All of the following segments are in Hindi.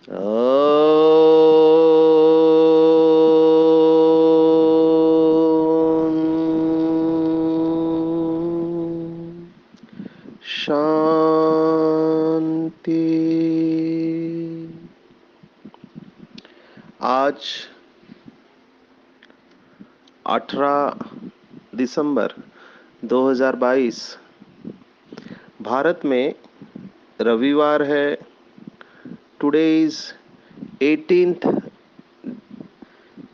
शांति। आज 18 दिसंबर 2022 भारत में रविवार है। Today is 18th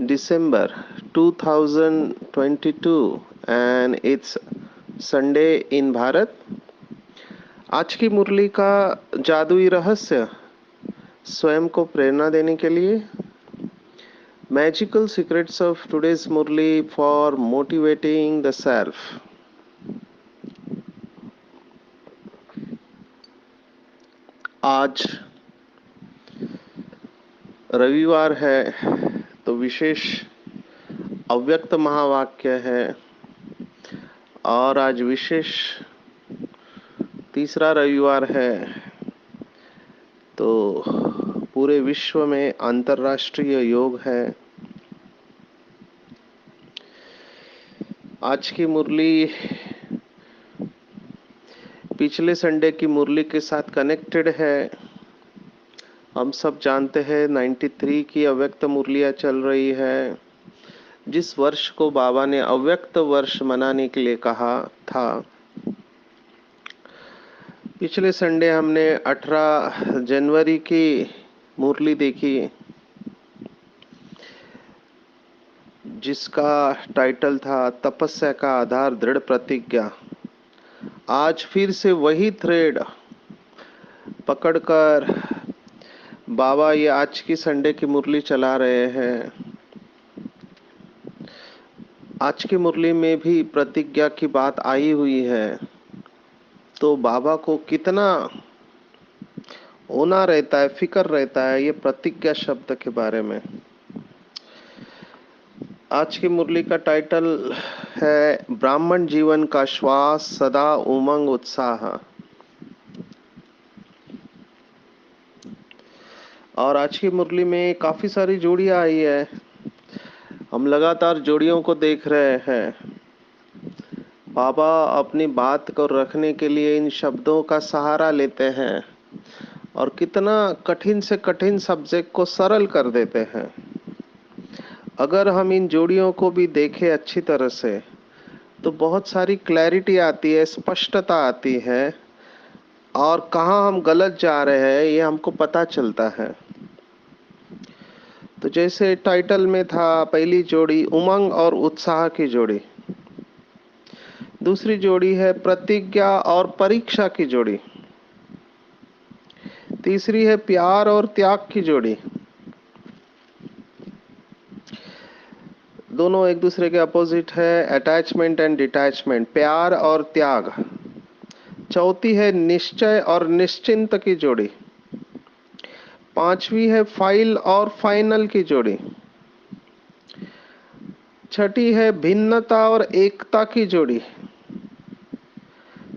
December 2022 and it's Sunday in Bharat. आज की मुरली का जादुई रहस्य स्वयं को प्रेरणा देने के लिए magical secrets of today's Murli for motivating the self. आज रविवार है तो विशेष अव्यक्त महावाक्य है और आज विशेष तीसरा रविवार है तो पूरे विश्व में अंतर्राष्ट्रीय योग है। आज की मुरली पिछले संडे की मुरली के साथ कनेक्टेड है। हम सब जानते हैं 93 की अव्यक्त मुरलियाँ चल रही है। जिस वर्ष को बाबा ने अव्यक्त वर्ष मनाने के लिए कहा था, पिछले संडे हमने 18 जनवरी की मुरली देखी जिसका टाइटल था तपस्या का आधार दृढ़ प्रतिज्ञा। आज फिर से वही थ्रेड पकड़कर बाबा ये आज की संडे की मुरली चला रहे हैं। आज की मुरली में भी प्रतिज्ञा की बात आई हुई है तो बाबा को कितना होना रहता है, फिक्र रहता है ये प्रतिज्ञा शब्द के बारे में। आज की मुरली का टाइटल है ब्राह्मण जीवन का श्वास सदा उमंग उत्साह। और आज की मुरली में काफी सारी जोड़ियां आई है। हम लगातार जोड़ियों को देख रहे हैं। बाबा अपनी बात को रखने के लिए इन शब्दों का सहारा लेते हैं और कितना कठिन से कठिन सब्जेक्ट को सरल कर देते हैं। अगर हम इन जोड़ियों को भी देखें अच्छी तरह से तो बहुत सारी क्लैरिटी आती है, स्पष्टता आती है और कहाँ हम गलत जा रहे हैं ये हमको पता चलता है। तो जैसे टाइटल में था, पहली जोड़ी उमंग और उत्साह की जोड़ी, दूसरी जोड़ी है प्रतिज्ञा और परीक्षा की जोड़ी, तीसरी है प्यार और त्याग की जोड़ी। दोनों एक दूसरे के अपोजिट है, अटैचमेंट एंड डिटैचमेंट, प्यार और त्याग। चौथी है निश्चय और निश्चिंत की जोड़ी। पांचवी है फाइल और फाइनल की जोड़ी। छठी है भिन्नता और एकता की जोड़ी।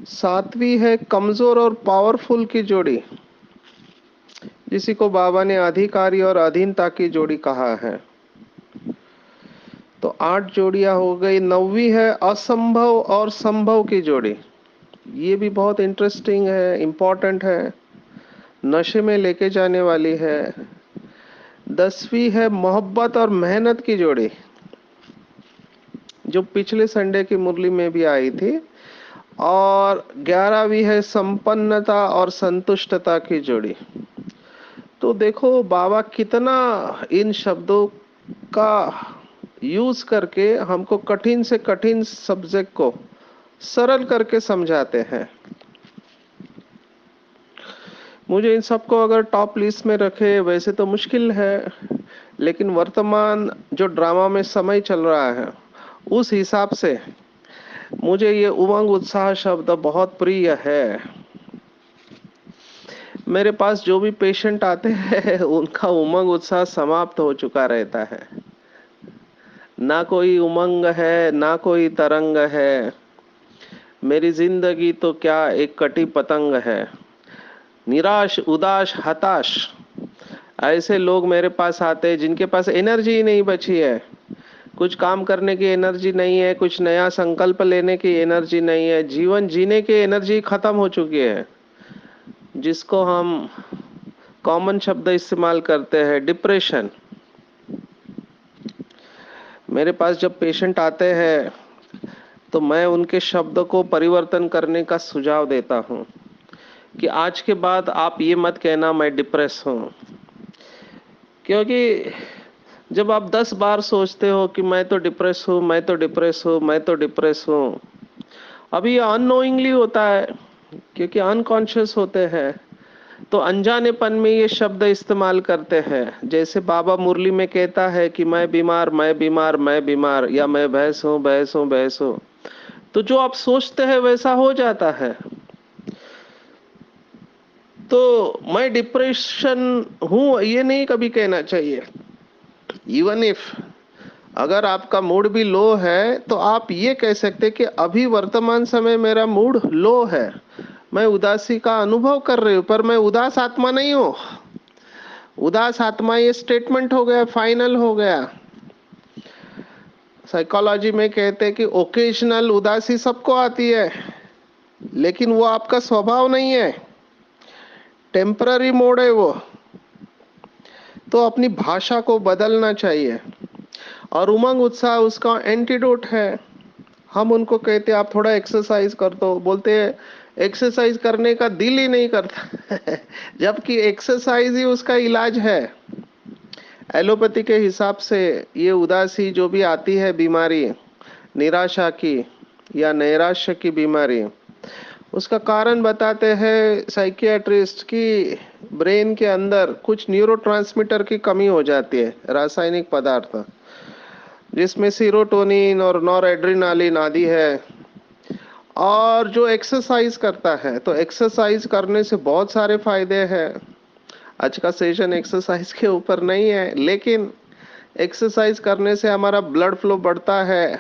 सातवीं है कमजोर और पावरफुल की जोड़ी, जिसी को बाबा ने अधिकारी और अधीनता की जोड़ी कहा है। तो 8 जोड़ियां हो गई। 9वीं है असंभव और संभव की जोड़ी। ये भी बहुत इंटरेस्टिंग है, इंपॉर्टेंट है, नशे में लेके जाने वाली है। 10वीं है मोहब्बत और मेहनत की जोड़ी, जो पिछले संडे की मुरली में भी आई थी। और 11वीं है संपन्नता और संतुष्टता की जोड़ी। तो देखो बाबा कितना इन शब्दों का यूज करके हमको कठिन से कठिन सब्जेक्ट को सरल करके समझाते हैं। मुझे इन सबको अगर टॉप लिस्ट में रखे वैसे तो मुश्किल है, लेकिन वर्तमान जो ड्रामा में समय चल रहा है उस हिसाब से मुझे ये उमंग उत्साह शब्द बहुत प्रिय है। मेरे पास जो भी पेशेंट आते हैं उनका उमंग उत्साह समाप्त हो चुका रहता है। ना कोई उमंग है ना कोई तरंग है। मेरी जिंदगी तो क्या एक कटी पतंग है। निराश उदास हताश ऐसे लोग मेरे पास आते हैं जिनके पास एनर्जी ही नहीं बची है, कुछ काम करने की एनर्जी नहीं है, कुछ नया संकल्प लेने की एनर्जी नहीं है, जीवन जीने की एनर्जी खत्म हो चुकी है, जिसको हम कॉमन शब्द इस्तेमाल करते हैं डिप्रेशन। मेरे पास जब पेशेंट आते हैं तो मैं उनके शब्द को परिवर्तन करने का सुझाव देता हूं कि आज के बाद आप ये मत कहना मैं डिप्रेस हूं, क्योंकि जब आप 10 बार सोचते हो कि मैं तो डिप्रेस हूं, मैं तो डिप्रेस हूं, मैं तो डिप्रेस हूं, अभी ये अननोइंगली होता है क्योंकि अनकॉन्शियस होते हैं, तो अनजानेपन में ये शब्द इस्तेमाल करते हैं। जैसे बाबा मुरली में कहता है कि मैं बीमार, मैं बीमार, मैं बीमार, या मैं भैंस हूं, भैंस हूं, भैंस हूं, तो जो आप सोचते हैं वैसा हो जाता है। तो मैं डिप्रेशन हूं ये नहीं कभी कहना चाहिए। इवन इफ अगर आपका मूड भी लो है तो आप ये कह सकते कि अभी वर्तमान समय मेरा मूड लो है, मैं उदासी का अनुभव कर रही हूं, पर मैं उदास आत्मा नहीं हूं। उदास आत्मा ये स्टेटमेंट हो गया, फाइनल हो गया। साइकोलॉजी में कहते हैं कि ओकेजनल उदासी सबको आती है, लेकिन वो आपका स्वभाव नहीं है, टेम्पररी मोड है वो। तो अपनी भाषा को बदलना चाहिए, और उमंग उत्साह उसका एंटीडोट है। हम उनको कहते हैं आप थोड़ा एक्सरसाइज कर दो, बोलते हैं एक्सरसाइज करने का दिल ही नहीं करता जबकि एक्सरसाइज ही उसका इलाज है। एलोपैथी के हिसाब से ये उदासी जो भी आती है बीमारी, निराशा की या नैराश्य की बीमारी, उसका कारण बताते हैं साइकियाट्रिस्ट की ब्रेन के अंदर कुछ न्यूरोट्रांसमीटर की कमी हो जाती है, रासायनिक पदार्थ, जिसमें सीरोटोनिन और नॉरएड्रेनालिन आदि है। और जो एक्सरसाइज करता है, तो एक्सरसाइज करने से बहुत सारे फायदे हैं। आज का सेशन एक्सरसाइज के ऊपर नहीं है, लेकिन एक्सरसाइज करने से हमारा ब्लड फ्लो बढ़ता है,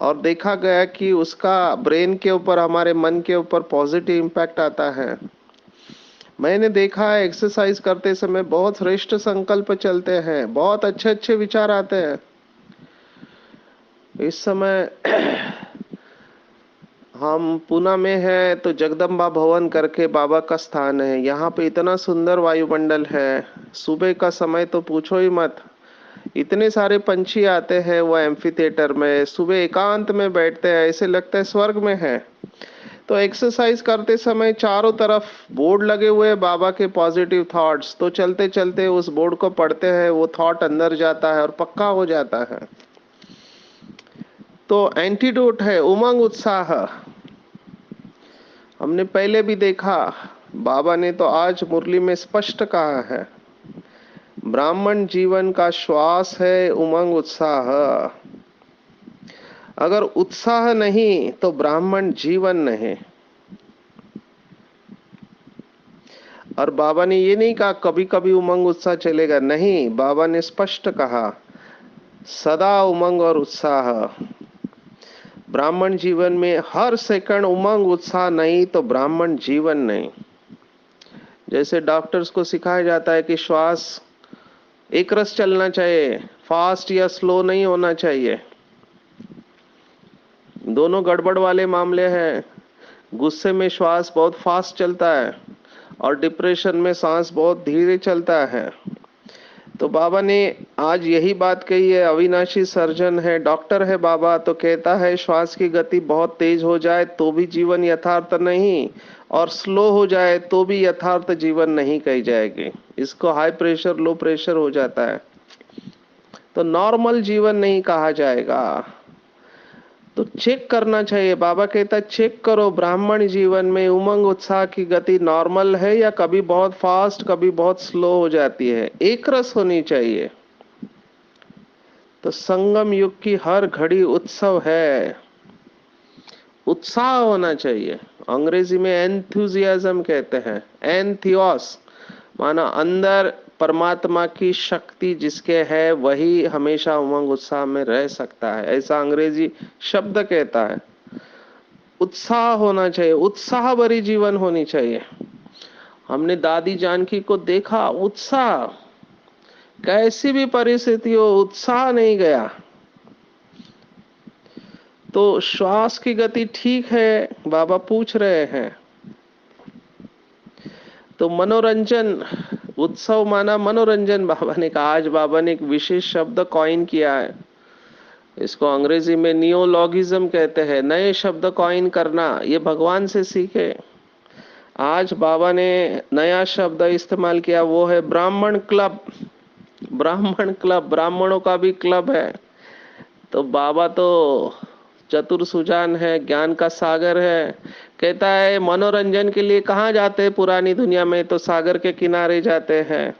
और देखा गया कि उसका ब्रेन के ऊपर, हमारे मन के ऊपर पॉजिटिव इम्पैक्ट आता है। मैंने देखा है एक्सरसाइज करते समय बहुत श्रेष्ठ संकल्प चलते हैं, बहुत अच्छे अच्छे विचार आते हैं। इस समय हम पूना में है तो जगदम्बा भवन करके बाबा का स्थान है, यहाँ पे इतना सुंदर वायुमंडल है। सुबह का समय तो पूछो ही मत, इतने सारे पंछी आते हैं वो एम्फी थिएटर में, सुबह एकांत में बैठते हैं, ऐसे लगता है स्वर्ग में है। तो एक्सरसाइज करते समय चारों तरफ बोर्ड लगे हुए हैं बाबा के पॉजिटिव थॉट्स, तो चलते चलते उस बोर्ड को पढ़ते हैं, वो थॉट अंदर जाता है और पक्का हो जाता है। तो एंटीडोट है उमंग उत्साह। हमने पहले भी देखा, बाबा ने तो आज मुरली में स्पष्ट कहा है, ब्राह्मण जीवन का श्वास है उमंग उत्साह। अगर उत्साह नहीं तो ब्राह्मण जीवन नहीं। और बाबा ने ये नहीं कहा कभी कभी उमंग उत्साह चलेगा, नहीं, बाबा ने स्पष्ट कहा सदा उमंग और उत्साह। ब्राह्मण जीवन में हर सेकंड उमंग उत्साह नहीं तो ब्राह्मण जीवन नहीं। जैसे डॉक्टर्स को सिखाया जाता है कि श्वास एक रस चलना चाहिए, फास्ट या स्लो नहीं होना चाहिए। दोनों गड़बड़ वाले मामले हैं। गुस्से में श्वास बहुत फास्ट चलता है और डिप्रेशन में सांस बहुत धीरे चलता है। तो बाबा ने आज यही बात कही है, अविनाशी सर्जन है, डॉक्टर है बाबा, तो कहता है श्वास की गति बहुत तेज हो जाए तो भी जीवन यथार्थ नहीं, और स्लो हो जाए तो भी यथार्थ जीवन नहीं कही जाएगी। इसको हाई प्रेशर लो प्रेशर हो जाता है, तो नॉर्मल जीवन नहीं कहा जाएगा। तो चेक करना चाहिए, बाबा कहता है चेक करो ब्राह्मण जीवन में उमंग उत्साह की गति नॉर्मल है या कभी बहुत फास्ट कभी बहुत स्लो हो जाती है, एक रस होनी चाहिए। तो संगम युग की हर घड़ी उत्सव है, उत्साह होना चाहिए। अंग्रेजी में एंथुजियाज्म कहते हैं, एंथियोस माना अंदर परमात्मा की शक्ति जिसके है वही हमेशा उमंग उत्साह में रह सकता है, ऐसा अंग्रेजी शब्द कहता है। उत्साह होना चाहिए, उत्साह भरी जीवन होनी चाहिए। हमने दादी जानकी को देखा, उत्साह, कैसी भी परिस्थिति हो, उत्साह नहीं गया। तो श्वास की गति ठीक है, बाबा पूछ रहे हैं। तो मनोरंजन, उत्सव माना मनोरंजन। बाबा ने कहा, आज बाबा ने एक विशेष शब्द कॉइन किया है, इसको अंग्रेजी में नियोलॉगिज्म कहते हैं, नए शब्द कॉइन करना। ये भगवान से सीखे। आज बाबा ने नया शब्द इस्तेमाल किया, वो है ब्राह्मण क्लब। ब्राह्मण क्लब, ब्राह्मणों का भी क्लब है। तो बाबा तो चतुर सुजान है, ज्ञान का सागर है। कहता है मनोरंजन के लिए कहाँ जाते हैं पुरानी दुनिया में? तो सागर के किनारे जाते हैं।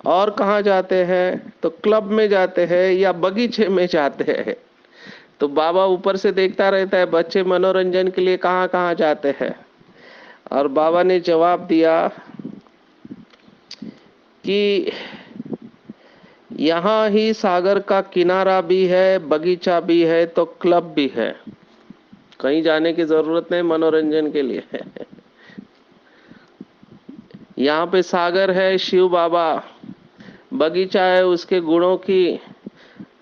और कहाँ जाते हैं? तो क्लब में जाते हैं या बगीचे में जाते हैं। तो बाबा ऊपर से देखता रहता है बच्चे मनोरंजन के लिए कहाँ कहाँ जाते हैं। और बाबा ने जवाब दिया कि यहाँ ही सागर का किनारा भी है, बगीचा भी है, तो क्लब भी है। कहीं जाने की जरूरत नहीं मनोरंजन के लिए। यहाँ पे सागर है, शिव बाबा, बगीचा है उसके गुणों की,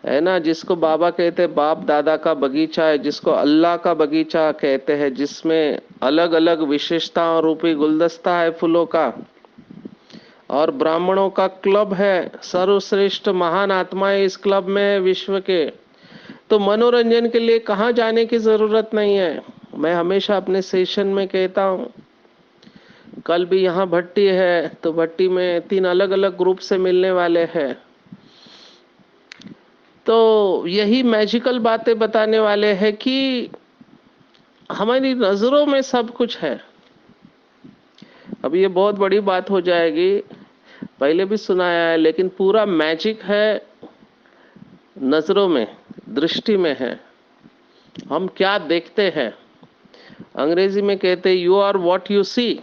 है ना, जिसको बाबा कहते हैं बाप दादा का बगीचा है, जिसको अल्लाह का बगीचा कहते हैं, जिसमें अलग अलग विशेषताओं रूपी गुलदस्ता है फूलों का। और ब्राह्मणों का क्लब है, सर्वश्रेष्ठ महान आत्माएं इस क्लब में है विश्व के। तो मनोरंजन के लिए कहाँ जाने की जरूरत नहीं है। मैं हमेशा अपने सेशन में कहता हूँ, कल भी यहाँ भट्टी है, तो भट्टी में 3 अलग अलग ग्रुप से मिलने वाले हैं। तो यही मैजिकल बातें बताने वाले हैं कि हमारी नजरों में सब कुछ है। अब ये बहुत बड़ी बात हो जाएगी, पहले भी सुनाया है, लेकिन पूरा मैजिक है नजरों में, दृष्टि में है। हम क्या देखते हैं। अंग्रेजी में कहते हैं you are what you see.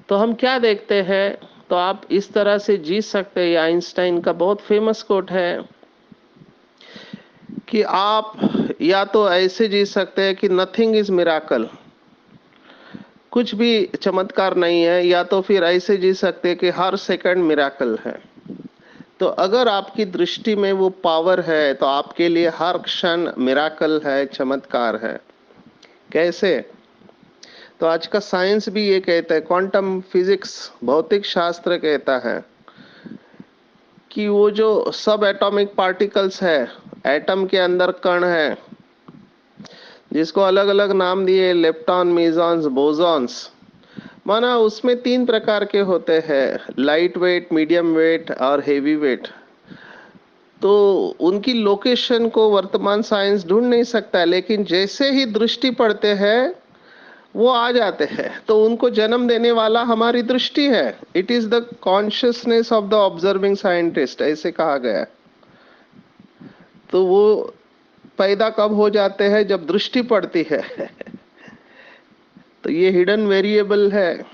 तो हम क्या देखते हैं, तो आप इस तरह से जी सकते हैं। आइंस्टाइन का बहुत फेमस कोट है कि आप या तो ऐसे जी सकते हैं कि नथिंग इज मिराकल, कुछ भी चमत्कार नहीं है, या तो फिर ऐसे जी सकते हैं कि हर सेकंड मिराकल है। तो अगर आपकी दृष्टि में वो पावर है तो आपके लिए हर क्षण मिराकल है, चमत्कार है। कैसे? तो आज का साइंस भी ये कहता है, क्वांटम फिजिक्स, भौतिक शास्त्र कहता है कि वो जो सब एटॉमिक पार्टिकल्स है, एटम के अंदर कण है, जिसको अलग अलग नाम दिए, लेप्टॉन, मेसॉन्स, बोसॉन्स, माना उसमें 3 प्रकार के होते हैं, लाइट वेट, मीडियम वेट और हेवी वेट। तो उनकी लोकेशन को वर्तमान साइंस ढूंढ नहीं सकता, लेकिन जैसे ही दृष्टि पड़ते हैं वो आ जाते हैं। तो उनको जन्म देने वाला हमारी दृष्टि है। It is the consciousness of the observing scientist, ऐसे कहा गया। तो वो पैदा कब हो जाते हैं? जब दृष्टि पड़ती है। तो ये हिडन वेरिएबल है।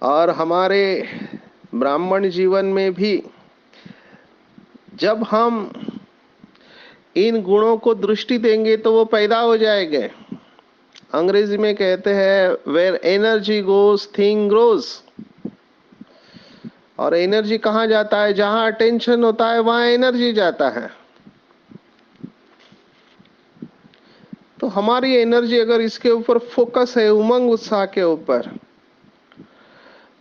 और हमारे ब्राह्मण जीवन में भी जब हम इन गुणों को दृष्टि देंगे तो वो पैदा हो जाएंगे। अंग्रेजी में कहते हैं where energy goes thing grows. और एनर्जी कहाँ जाता है? जहां अटेंशन होता है वहां एनर्जी जाता है। तो हमारी एनर्जी अगर इसके ऊपर फोकस है, उमंग उत्साह के ऊपर,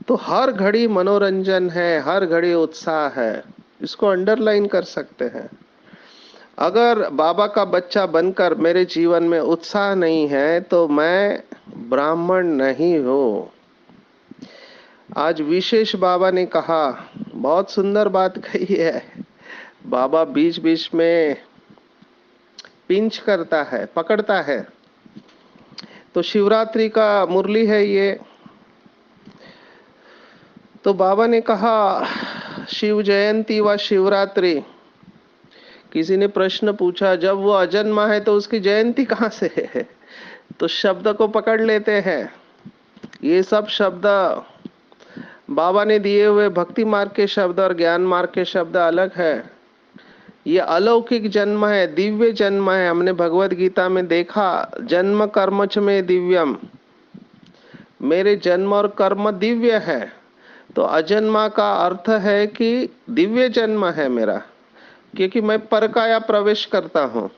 तो हर घड़ी मनोरंजन है, हर घड़ी उत्साह है। इसको अंडरलाइन कर सकते हैं। अगर बाबा का बच्चा बनकर मेरे जीवन में उत्साह नहीं है तो मैं ब्राह्मण नहीं हूं। आज विशेष बाबा ने कहा, बहुत सुंदर बात कही है। बाबा बीच बीच में पिंच करता है, पकड़ता है। तो शिवरात्रि का मुरली है ये। तो बाबा ने कहा शिव जयंती व शिवरात्रि। किसी ने प्रश्न पूछा, जब वो अजन्मा है तो उसकी जयंती कहाँ से है? तो शब्द को पकड़ लेते हैं। ये सब शब्द बाबा ने दिए हुए भक्ति मार्ग के शब्द और ज्ञान मार्ग के शब्द अलग है। ये अलौकिक जन्म है, दिव्य जन्म है। हमने भगवत गीता में देखा, जन्म कर्मच में दिव्यम, मेरे जन्म और कर्म दिव्य है। तो अजन्मा का अर्थ है कि दिव्य जन्म है मेरा, क्योंकि मैं परकाया प्रवेश करता हूँ।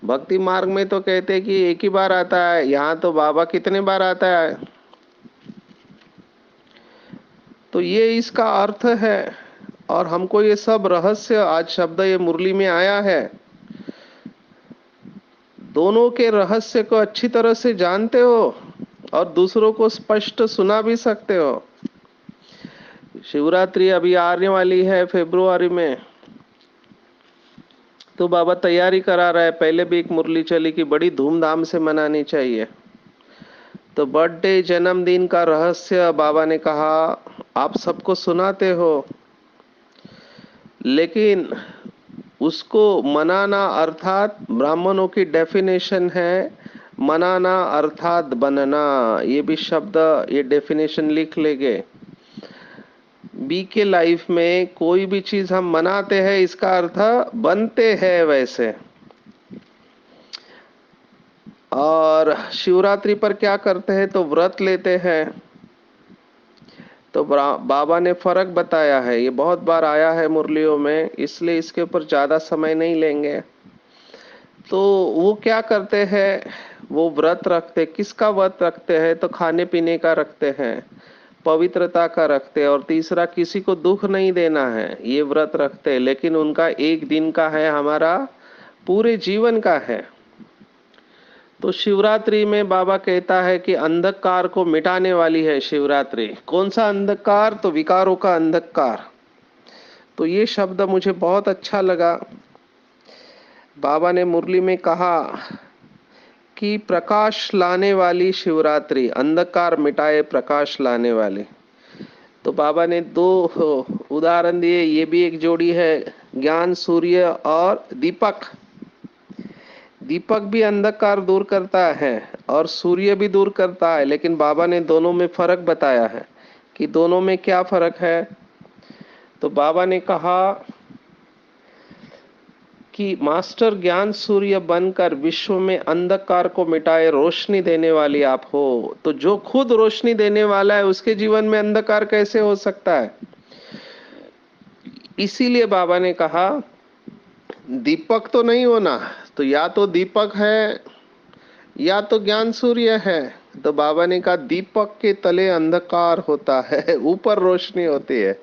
भक्ति मार्ग में तो कहते हैं कि एक ही बार आता है, यहाँ तो बाबा कितने बार आता है। तो ये इसका अर्थ है। और हमको ये सब रहस्य, आज शब्द ये मुरली में आया है, दोनों के रहस्य को अच्छी तरह से जानते हो और दूसरों को स्पष्ट सुना भी सकते हो। शिवरात्रि अभी आने वाली है फरवरी में, तो बाबा तैयारी करा रहा है। पहले भी एक मुरली चली कि बड़ी धूमधाम से मनानी चाहिए। तो बर्थडे, जन्मदिन का रहस्य बाबा ने कहा आप सबको सुनाते हो, लेकिन उसको मनाना, अर्थात ब्राह्मणों की डेफिनेशन है मनाना अर्थात बनना। ये भी शब्द, ये डेफिनेशन लिख लेंगे। बी के लाइफ में कोई भी चीज हम मनाते हैं, इसका अर्थ बनते हैं वैसे। और शिवरात्रि पर क्या करते हैं, तो व्रत लेते हैं। तो बाबा ने फर्क बताया है, ये बहुत बार आया है मुरलियों में, इसलिए इसके ऊपर ज्यादा समय नहीं लेंगे। तो वो क्या करते हैं, वो व्रत रखते, किसका व्रत रखते हैं, तो खाने पीने का रखते हैं, पवित्रता का रखते हैं, और तीसरा किसी को दुख नहीं देना है, ये व्रत रखते हैं। लेकिन उनका एक दिन का है, हमारा पूरे जीवन का है। तो शिवरात्रि में बाबा कहता है कि अंधकार को मिटाने वाली है शिवरात्रि। कौन सा अंधकार, तो विकारों का अंधकार। तो ये शब्द मुझे बहुत अच्छा लगा। बाबा ने मुरली में कहा कि प्रकाश लाने वाली शिवरात्रि, अंधकार मिटाए प्रकाश लाने वाली। तो बाबा ने दो उदाहरण दिए, ये भी एक जोड़ी है, ज्ञान सूर्य और दीपक। दीपक भी अंधकार दूर करता है और सूर्य भी दूर करता है, लेकिन बाबा ने दोनों में फर्क बताया है कि दोनों में क्या फर्क है। तो बाबा ने कहा कि मास्टर ज्ञान सूर्य बनकर विश्व में अंधकार को मिटाए रोशनी देने वाली आप हो। तो जो खुद रोशनी देने वाला है, उसके जीवन में अंधकार कैसे हो सकता है। इसीलिए बाबा ने कहा दीपक तो नहीं होना, तो या तो दीपक है या तो ज्ञान सूर्य है। तो बाबा ने कहा दीपक के तले अंधकार होता है, ऊपर रोशनी होती है।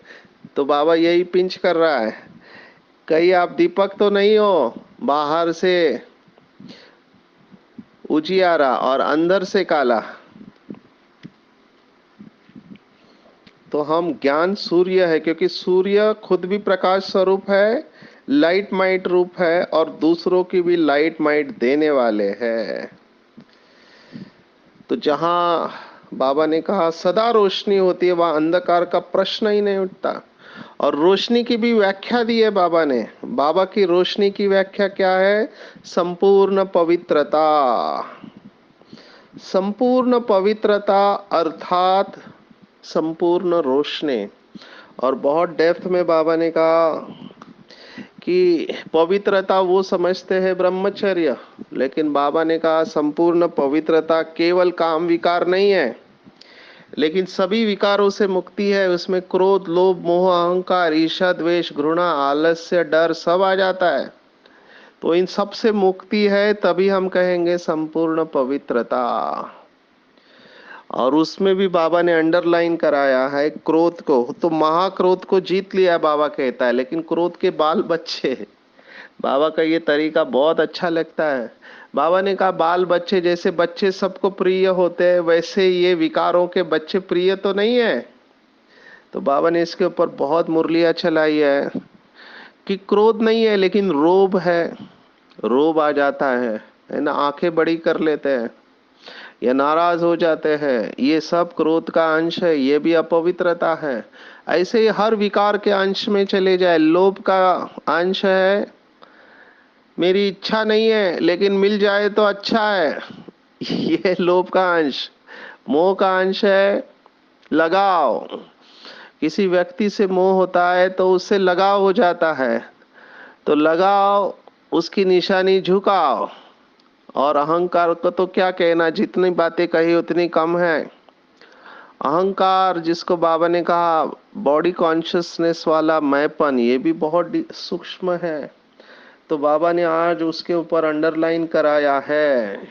तो बाबा यही पिंच कर रहा है, कहीं आप दीपक तो नहीं हो, बाहर से उजियारा और अंदर से काला। तो हम ज्ञान सूर्य है, क्योंकि सूर्य खुद भी प्रकाश स्वरूप है, लाइट माइट रूप है, और दूसरों की भी लाइट माइट देने वाले हैं। तो जहां बाबा ने कहा सदा रोशनी होती है, वहां अंधकार का प्रश्न ही नहीं उठता। और रोशनी की भी व्याख्या दी है बाबा ने। बाबा की रोशनी की व्याख्या क्या है, संपूर्ण पवित्रता। संपूर्ण पवित्रता अर्थात संपूर्ण रोशनी। और बहुत डेप्थ में बाबा ने कहा कि पवित्रता वो समझते हैं ब्रह्मचर्य, लेकिन बाबा ने कहा संपूर्ण पवित्रता केवल काम विकार नहीं है, लेकिन सभी विकारों से मुक्ति है। उसमें क्रोध, लोभ, मोह, अहंकार, ईर्ष्या, द्वेष, घृणा, आलस्य, डर सब आ जाता है। तो इन सब से मुक्ति है, तभी हम कहेंगे संपूर्ण पवित्रता। और उसमें भी बाबा ने अंडरलाइन कराया है क्रोध को। तो महाक्रोध को जीत लिया बाबा कहता है, लेकिन क्रोध के बाल बच्चे, बाबा का ये तरीका बहुत अच्छा लगता है। बाबा ने कहा बाल बच्चे, जैसे बच्चे सबको प्रिय होते हैं, वैसे ये विकारों के बच्चे प्रिय तो नहीं है। तो बाबा ने इसके ऊपर बहुत मुरलियां चलाई है कि क्रोध नहीं है, लेकिन रोब है। रोब आ जाता है ना, आंखें बड़ी कर लेते हैं या नाराज हो जाते हैं, ये सब क्रोध का अंश है, ये भी अपवित्रता है। ऐसे ही हर विकार के अंश में चले जाए। लोभ का अंश है, मेरी इच्छा नहीं है लेकिन मिल जाए तो अच्छा है, ये लोभ का अंश। मोह का अंश है लगाव, किसी व्यक्ति से मोह होता है तो उससे लगाव हो जाता है। तो लगाव, उसकी निशानी झुकाव। और अहंकार को तो क्या कहना, जितनी बातें कही उतनी कम है। अहंकार, जिसको बाबा ने कहा बॉडी कॉन्शियसनेस वाला मैंपन, ये भी बहुत सूक्ष्म है। तो बाबा ने आज उसके ऊपर अंडरलाइन कराया है।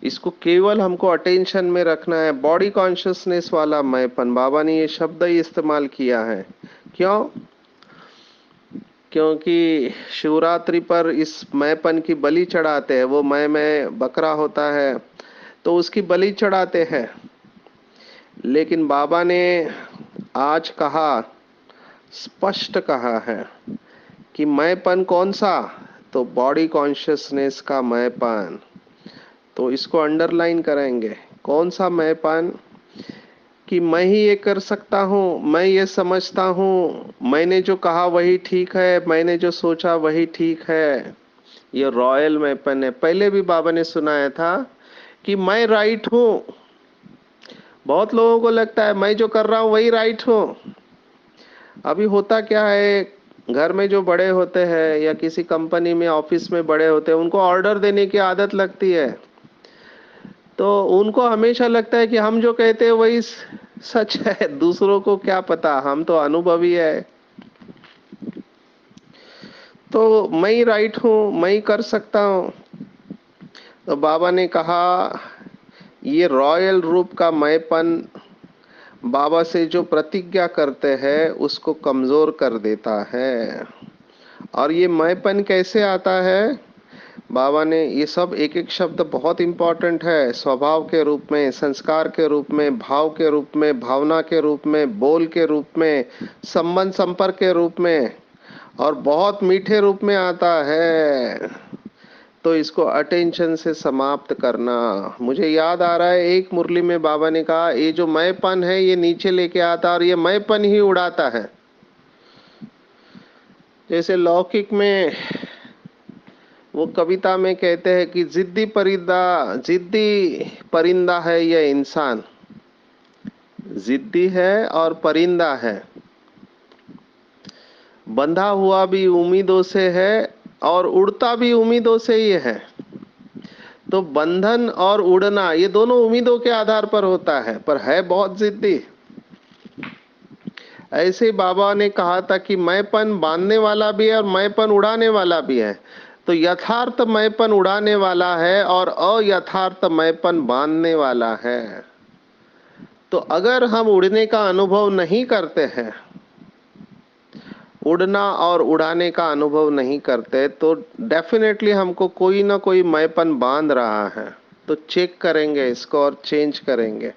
इसको केवल हमको अटेंशन में रखना है। बॉडी कॉन्शियसनेस वाला मैंपन, बाबा ने ये शब्द ही इस्तेमाल किया है। क्यों? क्योंकि शिवरात्रि पर इस मैंपन की बलि चढ़ाते हैं। वो मैं बकरा होता है तो उसकी बलि चढ़ाते हैं। लेकिन बाबा ने आज कहा, स्पष्ट कहा है कि मैंपन कौन सा? तो बॉडी कॉन्शियसनेस का मैंपन। तो इसको अंडरलाइन करेंगे। कौन सा मैंपन? कि मैं ही ये कर सकता हूँ, मैं ये समझता हूँ, मैंने जो कहा वही ठीक है, मैंने जो सोचा वही ठीक है। ये रॉयल मैंपन है। पहले भी बाबा ने सुनाया था कि मैं राइट हूँ। बहुत लोगों को लगता है मैं जो कर रहा हूँ वही राइट हूँ। अभी होता क्या है, घर में जो बड़े होते हैं या किसी कंपनी में ऑफिस में बड़े होते हैं, उनको ऑर्डर देने की आदत लगती है। तो उनको हमेशा लगता है कि हम जो कहते हैं वही सच है। दूसरों को क्या पता, हम तो अनुभवी है। तो मैं ही राइट हूँ, मैं ही कर सकता हूँ। तो बाबा ने कहा ये रॉयल रूप का मैंपन बाबा से जो प्रतिज्ञा करते हैं उसको कमजोर कर देता है। और ये मैंपन कैसे आता है? बाबा ने ये सब एक एक शब्द बहुत इंपॉर्टेंट है। स्वभाव के रूप में, संस्कार के रूप में, भाव के रूप में, भावना के रूप में, बोल के रूप में, संबंध संपर्क के रूप में, और बहुत मीठे रूप में आता है। तो इसको अटेंशन से समाप्त करना। मुझे याद आ रहा है एक मुरली में बाबा ने कहा ये जो मैंपन है ये नीचे लेके आता और ये मैंपन ही उड़ाता है। जैसे लौकिक में वो कविता में कहते हैं कि जिद्दी परिंदा है ये इंसान। जिद्दी है और परिंदा है, बंधा हुआ भी उम्मीदों से है और उड़ता भी उम्मीदों से ही है। तो बंधन और उड़ना ये दोनों उम्मीदों के आधार पर होता है, पर है बहुत जिद्दी। ऐसे ही बाबा ने कहा था कि मैंपन बांधने वाला भी है और मैंपन उड़ाने वाला भी है। तो यथार्थ मैंपन उड़ाने वाला है और अयथार्थ मैंपन बांधने वाला है। तो अगर हम उड़ने का अनुभव नहीं करते हैं, उड़ना और उड़ाने का अनुभव नहीं करते, तो डेफिनेटली हमको कोई ना कोई मैंपन बांध रहा है। तो चेक करेंगे इसको और चेंज करेंगे।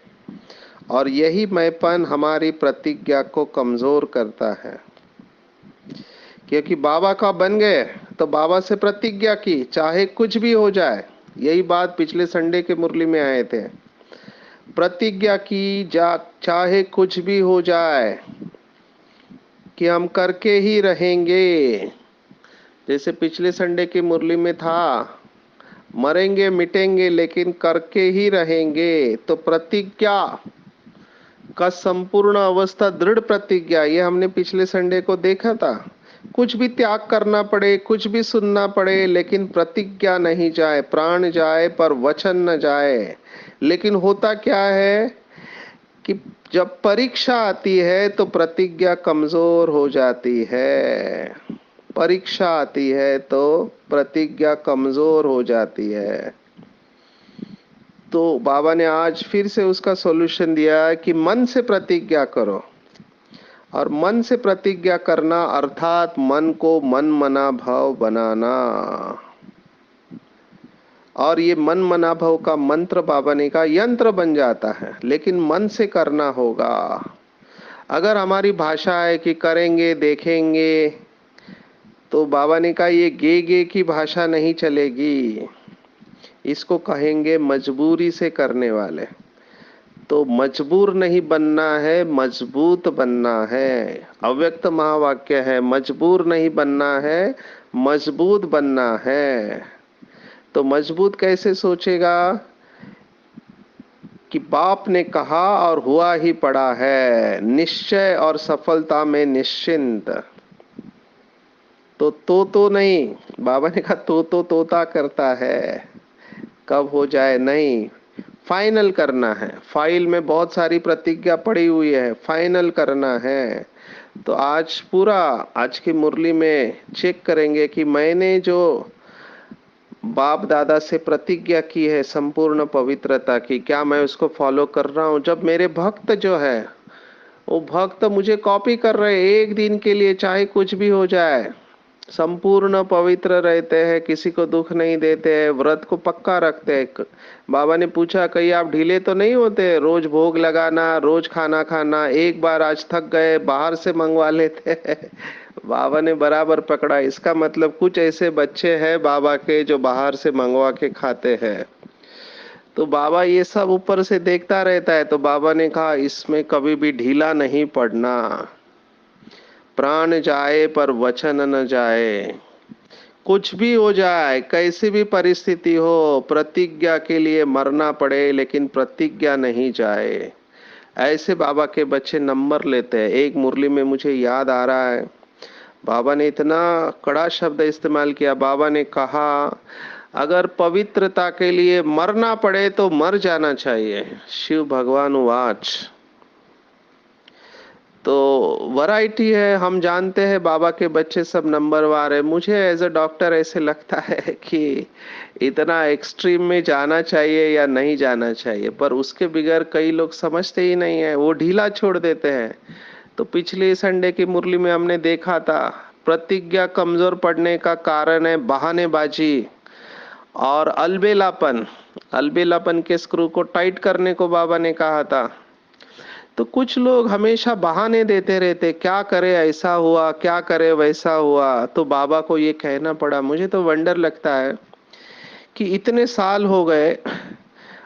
और यही मैंपन हमारी प्रतिज्ञा को कमजोर करता है। क्योंकि बाबा का बन गए तो बाबा से प्रतिज्ञा की चाहे कुछ भी हो जाए। यही बात पिछले संडे के मुरली में आए थे। प्रतिज्ञा की जा चाहे कुछ भी हो जाए कि हम करके ही रहेंगे। जैसे पिछले संडे की मुरली में था, मरेंगे मिटेंगे लेकिन करके ही रहेंगे। तो प्रतिज्ञा का संपूर्ण अवस्था दृढ़ प्रतिज्ञा, ये हमने पिछले संडे को देखा था। कुछ भी त्याग करना पड़े, कुछ भी सुनना पड़े, लेकिन प्रतिज्ञा नहीं जाए। प्राण जाए पर वचन न जाए। लेकिन होता क्या है कि जब परीक्षा आती है तो प्रतिज्ञा कमजोर हो जाती है। परीक्षा आती है तो प्रतिज्ञा कमजोर हो जाती है। तो बाबा ने आज फिर से उसका सॉल्यूशन दिया है कि मन से प्रतिज्ञा करो। और मन से प्रतिज्ञा करना अर्थात मन को मन मना भाव बनाना। और ये मन मना भाव का मंत्र बाबा ने कहा यंत्र बन जाता है, लेकिन मन से करना होगा। अगर हमारी भाषा है कि करेंगे देखेंगे, तो बाबा ने कहा ये गे की भाषा नहीं चलेगी। इसको कहेंगे मजबूरी से करने वाले। तो मजबूर नहीं बनना है, मजबूत बनना है। अव्यक्त महावाक्य है, मजबूर नहीं बनना है, मजबूत बनना है। तो मजबूत कैसे सोचेगा कि बाप ने कहा और हुआ ही पड़ा है, निश्चय और सफलता में निश्चिंत। तो नहीं, बाबा ने कहा तो तोता करता है, कब हो जाए नहीं, फाइनल करना है। फाइल में बहुत सारी प्रतिज्ञा पड़ी हुई है, फाइनल करना है। तो आज पूरा, आज की मुरली में चेक करेंगे कि मैंने जो बाप दादा से प्रतिज्ञा की है संपूर्ण पवित्रता की, क्या मैं उसको फॉलो कर रहा हूँ। जब मेरे भक्त जो है वो भक्त मुझे कॉपी कर रहे हैं, एक दिन के लिए चाहे कुछ भी हो जाए, संपूर्ण पवित्र रहते हैं, किसी को दुख नहीं देते हैं, व्रत को पक्का रखते हैं। बाबा ने पूछा कहीं आप ढीले तो नहीं होते, रोज भोग लगाना, रोज खाना खाना, एक बार आज थक गए बाहर से मंगवा लेते हैं। बाबा ने बराबर पकड़ा, इसका मतलब कुछ ऐसे बच्चे हैं बाबा के जो बाहर से मंगवा के खाते हैं। तो बाबा ये सब ऊपर से देखता रहता है, तो बाबा ने कहा इसमें कभी भी ढीला नहीं पड़ना। प्राण जाए पर वचन न जाए। कुछ भी हो जाए, कैसी भी परिस्थिति हो, प्रतिज्ञा के लिए मरना पड़े लेकिन प्रतिज्ञा नहीं जाए। ऐसे बाबा के बच्चे नंबर लेते हैं। एक मुरली में मुझे याद आ रहा है, बाबा ने इतना कड़ा शब्द इस्तेमाल किया। बाबा ने कहा अगर पवित्रता के लिए मरना पड़े तो मर जाना चाहिए। शिव भगवान वाच। तो वैरायटी है, हम जानते हैं बाबा के बच्चे सब नंबरवार है। मुझे एज अ डॉक्टर ऐसे लगता है कि इतना एक्सट्रीम में जाना चाहिए या नहीं जाना चाहिए, पर उसके बगैर कई लोग समझते ही नहीं है, वो ढीला छोड़ देते हैं। तो पिछले संडे की मुरली में हमने देखा था, प्रतिज्ञा कमजोर पड़ने का कारण है बहानेबाजी और अलबेलापन। अलबेलापन के स्क्रू को टाइट करने को बाबा ने कहा था। तो कुछ लोग हमेशा बहाने देते रहते, क्या करे ऐसा हुआ, क्या करे वैसा हुआ। तो बाबा को ये कहना पड़ा। मुझे तो वंडर लगता है कि इतने साल हो गए,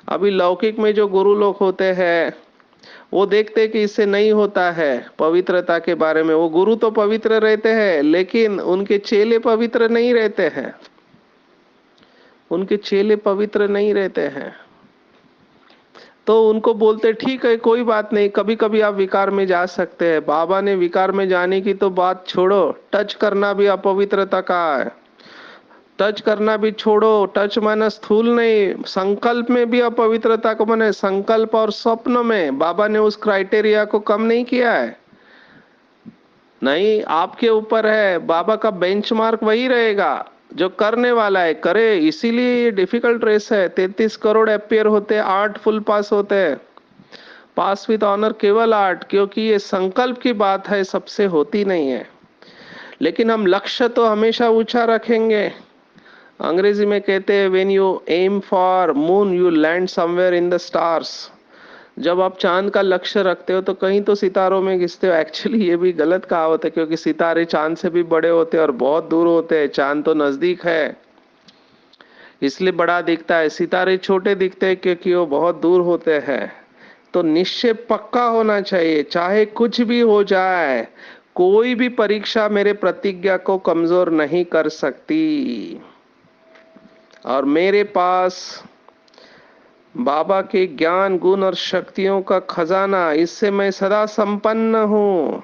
अभी लौकिक में जो गुरु लोग होते हैं वो देखते कि इससे नहीं होता है पवित्रता के बारे में। वो गुरु तो पवित्र रहते हैं लेकिन उनके चेले पवित्र नहीं रहते हैं, उनके चेले पवित्र नहीं रहते हैं। तो उनको बोलते ठीक है कोई बात नहीं, कभी कभी आप विकार में जा सकते हैं। बाबा ने विकार में जाने की तो बात छोड़ो, टच करना भी अपवित्रता का है। टच करना भी छोड़ो, टच माना स्थूल नहीं, संकल्प में भी अपवित्रता को माने। संकल्प और स्वप्न में बाबा ने उस क्राइटेरिया को कम नहीं किया है। नहीं, आपके ऊपर है, बाबा का बेंचमार्क वही रहेगा। जो करने वाला है करे, इसीलिए ये डिफिकल्ट रेस है। 33 करोड़ अपियर होते हैं, 8 फुल पास होते हैं। पास विद ऑनर केवल 8, क्योंकि ये संकल्प की बात है, सबसे होती नहीं है। लेकिन हम लक्ष्य तो हमेशा ऊंचा रखेंगे। अंग्रेजी में कहते हैं when you aim for moon you land somewhere in the stars. जब आप चांद का लक्ष्य रखते हो तो कहीं तो सितारों में घिसते हो। एक्चुअली ये भी गलत कहावत है, क्योंकि सितारे चांद से भी बड़े होते हैं और बहुत दूर होते हैं। चांद तो नजदीक है इसलिए बड़ा दिखता है, सितारे छोटे दिखते हैं क्योंकि वो बहुत दूर होते हैं। तो निश्चय पक्का होना चाहिए, चाहे कुछ भी हो जाए, कोई भी परीक्षा मेरे प्रतिज्ञा को कमजोर नहीं कर सकती। और मेरे पास बाबा के ज्ञान गुण और शक्तियों का खजाना, इससे मैं सदा संपन्न हूँ।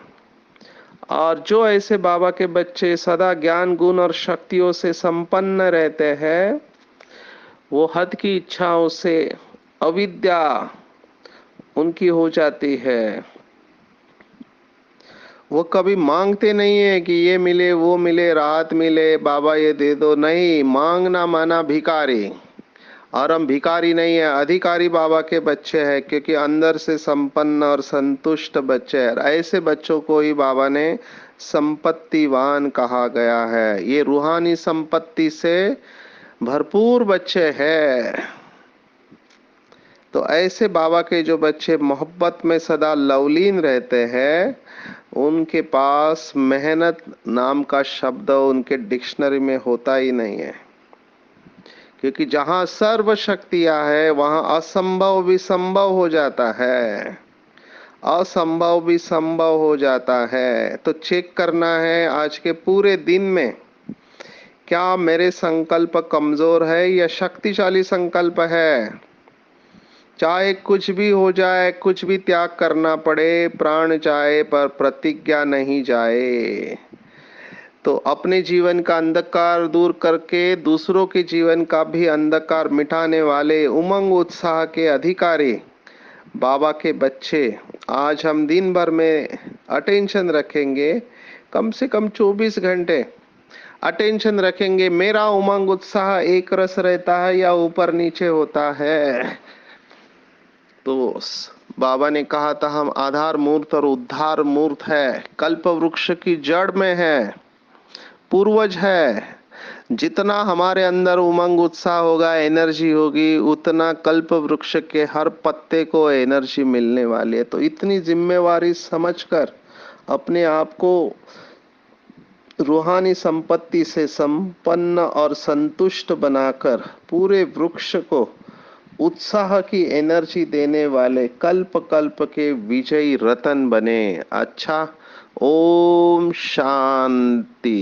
और जो ऐसे बाबा के बच्चे सदा ज्ञान गुण और शक्तियों से संपन्न रहते हैं, वो हद की इच्छाओं से अविद्या उनकी हो जाती है। वो कभी मांगते नहीं है कि ये मिले वो मिले, राहत मिले, बाबा ये दे दो। नहीं, मांगना माना भिखारी। और हम भिखारी नहीं है, अधिकारी बाबा के बच्चे हैं, क्योंकि अंदर से संपन्न और संतुष्ट बच्चे हैं। ऐसे बच्चों को ही बाबा ने संपत्तिवान कहा गया है। ये रूहानी संपत्ति से भरपूर बच्चे हैं। तो ऐसे बाबा के जो बच्चे मोहब्बत में सदा लवलीन रहते हैं, उनके पास मेहनत नाम का शब्द उनके डिक्शनरी में होता ही नहीं है। क्योंकि जहां सर्व शक्तियां है वहां असंभव भी संभव हो जाता है, असंभव भी संभव हो जाता है। तो चेक करना है आज के पूरे दिन में, क्या मेरे संकल्प कमजोर है या शक्तिशाली संकल्प है। चाहे कुछ भी हो जाए, कुछ भी त्याग करना पड़े, प्राण जाए पर प्रतिज्ञा नहीं जाए। तो अपने जीवन का अंधकार दूर करके दूसरों के जीवन का भी अंधकार मिटाने वाले उमंग उत्साह के अधिकारी बाबा के बच्चे, आज हम दिन भर में अटेंशन रखेंगे, कम से कम 24 घंटे अटेंशन रखेंगे। मेरा उमंग उत्साह एक रस रहता है या ऊपर नीचे होता है? तो बाबा ने कहा था हम आधार मूर्त और उद्धार मूर्त है, कल्प वृक्ष की जड़ में है, पूर्वज है। जितना हमारे अंदर उमंग उत्साह होगा, एनर्जी होगी, उतना कल्प वृक्ष के हर पत्ते को एनर्जी मिलने वाली है। तो इतनी जिम्मेवारी समझकर अपने आप को रूहानी संपत्ति से संपन्न और संतुष्ट बनाकर पूरे वृक्ष को उत्साह की एनर्जी देने वाले कल्प कल्प के विजयी रतन बने। अच्छा, ओम शांति।